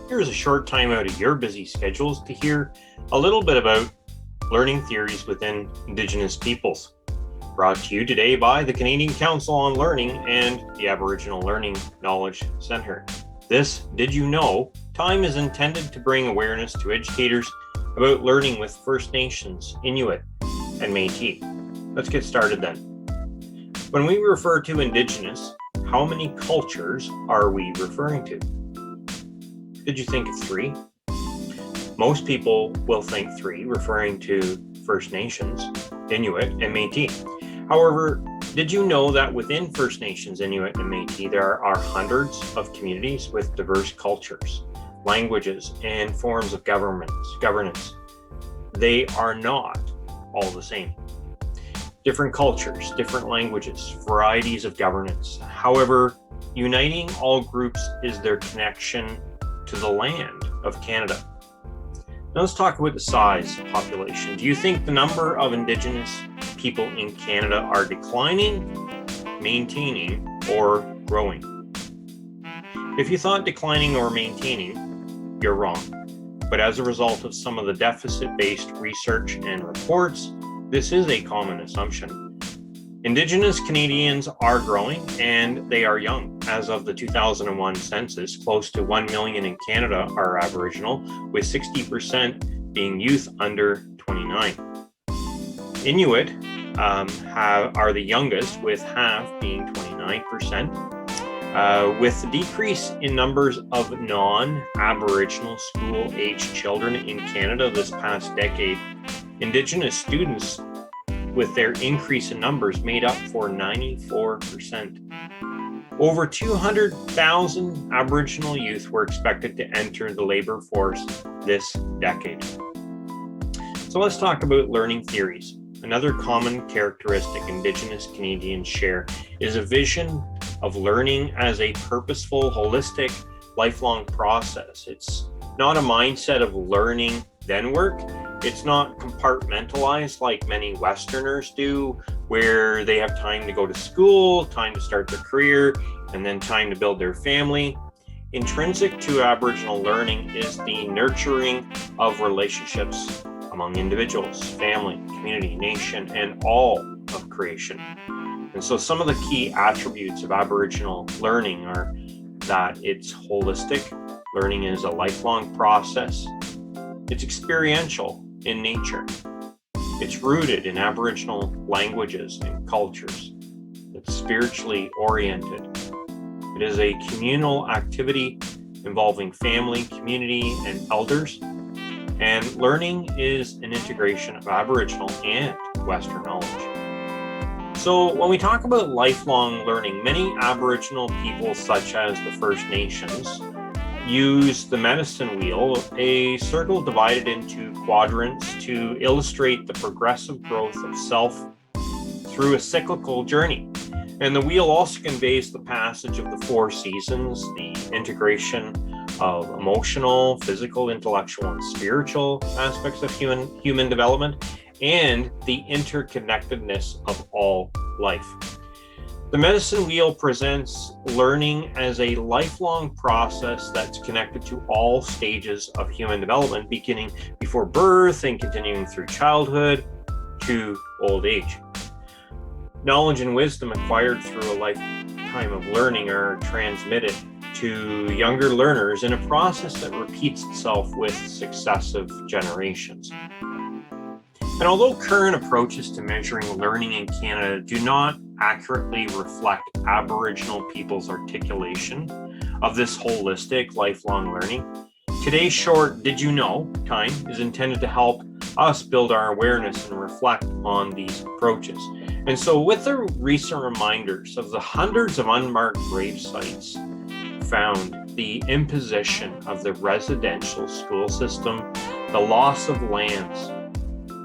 Here's a short time out of your busy schedules to hear a little bit about learning theories within Indigenous peoples. Brought to you today by the Canadian Council on Learning and the Aboriginal Learning Knowledge Centre. This Did You Know? Time is intended to bring awareness to educators about learning with First Nations, Inuit, and Métis. Let's get started then. When we refer to Indigenous, how many cultures are we referring to? Did you think of 3? Most people will think 3, referring to First Nations, Inuit, and Métis. However, did you know that within First Nations, Inuit, and Métis, there are hundreds of communities with diverse cultures, languages, and forms of governance? They are not all the same. Different cultures, different languages, varieties of governance. However, uniting all groups is their connection to the land of Canada. Now let's talk about the size of population. Do you think the number of Indigenous people in Canada are declining, maintaining, or growing? If you thought declining or maintaining, you're wrong. But as a result of some of the deficit-based research and reports, this is a common assumption. Indigenous Canadians are growing and they are young. As of the 2001 census, close to 1 million in Canada are Aboriginal, with 60% being youth under 29. Inuit are the youngest, with half being 29%. With the decrease in numbers of non-Aboriginal school-aged children in Canada this past decade, Indigenous students, with their increase in numbers, made up for 94%. Over 200,000 Aboriginal youth were expected to enter the labor force this decade. So let's talk about learning theories. Another common characteristic Indigenous Canadians share is a vision of learning as a purposeful, holistic, lifelong process. It's not a mindset of learning, then work. It's not compartmentalized like many Westerners do, where they have time to go to school, time to start their career, and then time to build their family. Intrinsic to Aboriginal learning is the nurturing of relationships among individuals, family, community, nation, and all of creation. And so some of the key attributes of Aboriginal learning are that it's holistic. Learning is a lifelong process. It's experiential in nature. It's rooted in Aboriginal languages and cultures. It's spiritually oriented. It is a communal activity involving family, community, and elders. And learning is an integration of Aboriginal and Western knowledge. So when we talk about lifelong learning, many Aboriginal people, such as the First Nations, use the medicine wheel, a circle divided into quadrants, to illustrate the progressive growth of self through a cyclical journey. And the wheel also conveys the passage of the 4 seasons, the integration of emotional, physical, intellectual, and spiritual aspects of human development, and the interconnectedness of all life. The medicine wheel presents learning as a lifelong process that's connected to all stages of human development, beginning before birth and continuing through childhood to old age. Knowledge and wisdom acquired through a lifetime of learning are transmitted to younger learners in a process that repeats itself with successive generations. And although current approaches to measuring learning in Canada do not accurately reflect Aboriginal people's articulation of this holistic lifelong learning, today's short Did You Know? Time is intended to help us build our awareness and reflect on these approaches. And so with the recent reminders of the hundreds of unmarked grave sites found, the imposition of the residential school system, the loss of lands,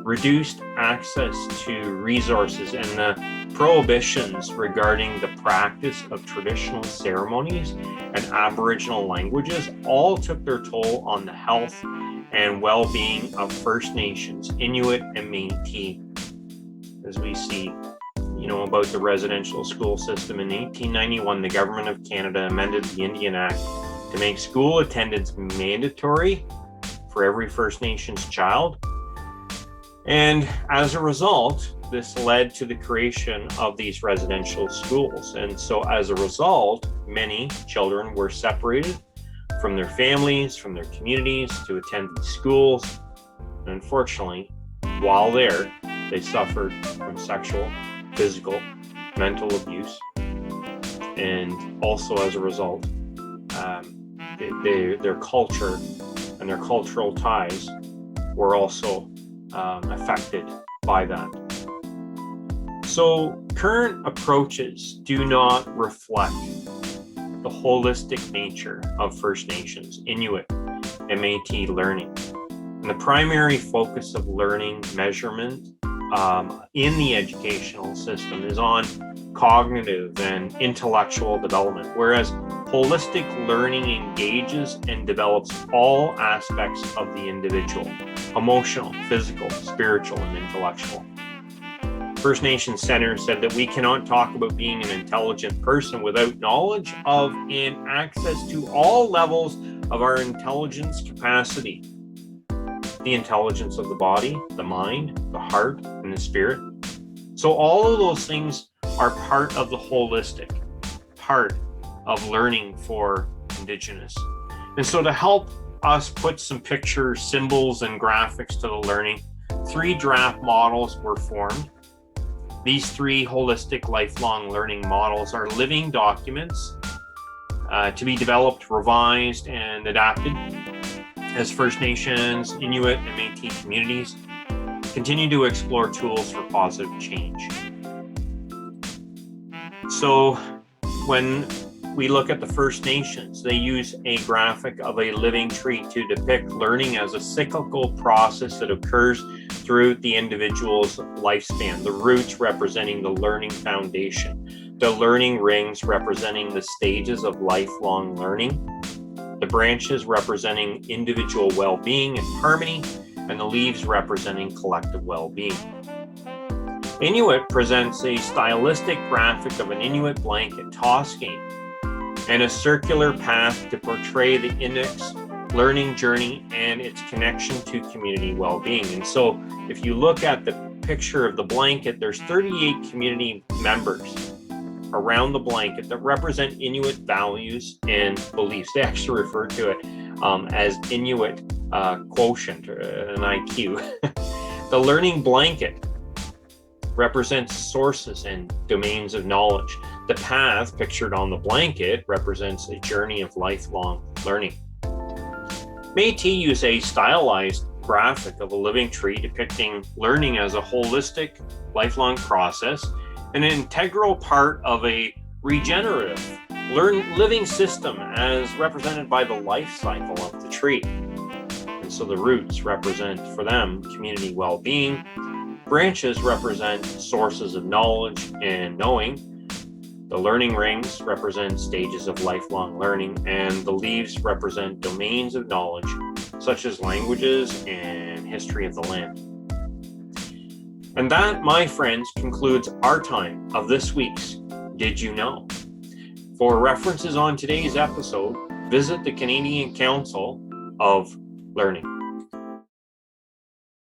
reduced access to resources, and the prohibitions regarding the practice of traditional ceremonies and Aboriginal languages all took their toll on the health and well-being of First Nations, Inuit, and Métis. As we see, about the residential school system, in 1891, the Government of Canada amended the Indian Act to make school attendance mandatory for every First Nations child. And as a result, this led to the creation of these residential schools. And so as a result, many children were separated from their families, from their communities to attend these schools. And unfortunately, while there, they suffered from sexual, physical, mental abuse. And also as a result, their culture and their cultural ties were also affected by that. So current approaches do not reflect the holistic nature of First Nations, Inuit, and Métis learning. And the primary focus of learning measurement in the educational system is on cognitive and intellectual development, whereas holistic learning engages and develops all aspects of the individual: emotional, physical, spiritual, and intellectual. First Nations Center said that we cannot talk about being an intelligent person without knowledge of and access to all levels of our intelligence capacity. The intelligence of the body, the mind, the heart, and the spirit. So all of those things are part of the holistic part of learning for Indigenous. And so to help us put some pictures, symbols, and graphics to the learning, 3 draft models were formed. These 3 holistic lifelong learning models are living documents to be developed, revised, and adapted as First Nations, Inuit, and Métis communities continue to explore tools for positive change. So when we look at the First Nations, they use a graphic of a living tree to depict learning as a cyclical process that occurs throughout the individual's lifespan. The roots representing the learning foundation, the learning rings representing the stages of lifelong learning, the branches representing individual well-being and harmony, and the leaves representing collective well-being. Inuit presents a stylistic graphic of an Inuit blanket tossing and a circular path to portray the Inuit's learning journey and its connection to community well-being. And so if you look at the picture of the blanket, there's 38 community members around the blanket that represent Inuit values and beliefs. They actually refer to it as Inuit quotient, or an IQ. The learning blanket represents sources and domains of knowledge. The path pictured on the blanket represents a journey of lifelong learning. Métis use a stylized graphic of a living tree depicting learning as a holistic, lifelong process, an integral part of a regenerative living system as represented by the life cycle of the tree. And so the roots represent for them community well-being, branches represent sources of knowledge and knowing, the learning rings represent stages of lifelong learning, and the leaves represent domains of knowledge such as languages and history of the land. And that, my friends, concludes our time of this week's Did You Know? For references on today's episode, visit the Canadian Council of Learning.